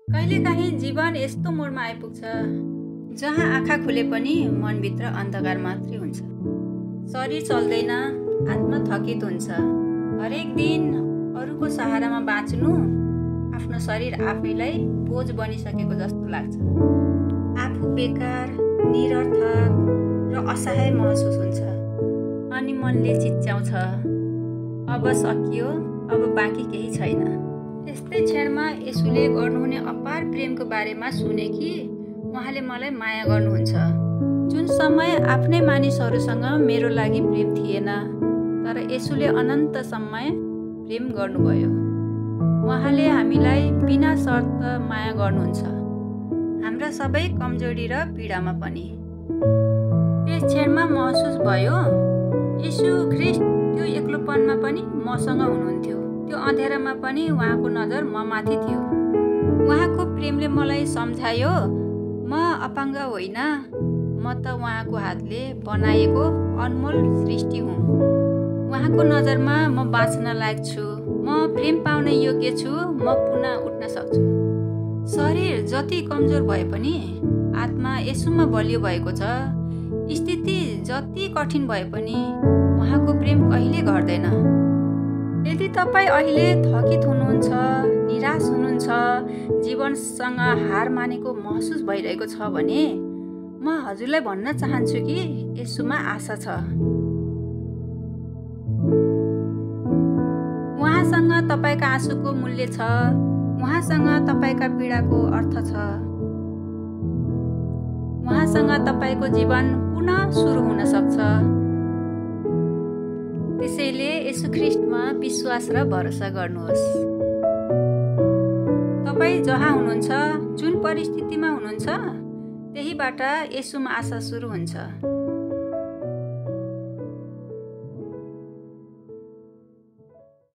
कहिलेकाहीँ जीवन यस्तो मोडमा आइपुग्छ जहाँ आँखा खुले पनि मनभित्र अन्धकार मात्रै हुन्छ। शरीर चल्दैन, आत्मा थकित हुन्छ। हरेक दिन अरूको सहारामा बाँच्नु आफ्नो शरीर आफैलाई बोझ बनिसकेको जस्तो लाग्छ। आफू बेकार, निरर्थक र असहाय महसुस हुन्छ। अनि मनले चिच्याउँछ, अब सकियो, अब बाँकी केही छैन। यस्तै क्षणमा येशूले गर्नुहुने अपार प्रेमको बारेमा सुने कि उहाँले मलाई माया गर्नुहुन्छ। जुन समय आफ्नै मानिसहरूसँग मेरो लागि प्रेम थिएन, तर येशूले अनन्त समय प्रेम गर्नुभयो। उहाँले हामीलाई बिना शर्त माया गर्नुहुन्छ, हाम्रा सबै कमजोरी र पीडामा पनि। त्यस क्षणमा महसुस भयो येशू ख्रिस्ट त्यो एक्लोपनमा पनि मसँग हुनुहुन्थ्यो। त्यो अँध्यारोमा पनि उहाँको नजर ममाथि थियो। उहाँको प्रेमले मलाई सम्झायो, म अपाङ्ग होइन, म त उहाँको हातले बनाएको अनमोल सृष्टि हुँ। उहाँको नजरमा म बाँच्न लायक छु, म प्रेम पाउन योग्य छु, म पुनः उठ्न सक्छु। शरीर जति कमजोर भए पनि आत्मा येशूमा बलियो भएको छ। स्थिति जति कठिन भए पनि उहाँको प्रेम कहिले घट्दैन। यदि तपाईँ अहिले थकित हुनुहुन्छ, निराश हुनुहुन्छ, जीवनसँग हार मानेको महसुस भइरहेको छ भने म हजुरलाई भन्न चाहन्छु कि येशूमा आशा छ। उहाँसँग तपाईँका आँसुको मूल्य छ, उहाँसँग तपाईँका पीडाको अर्थ छ, उहाँसँग तपाईँको जीवन पुनः सुरु हुन सक्छ। त्यसैले येशू ख्रिस्टमा विश्वास र भरोसा गर्नुहोस्। तपाईँ जहाँ हुनुहुन्छ, जुन परिस्थितिमा हुनुहुन्छ, त्यहीबाट येशूमा आशा सुरु हुन्छ।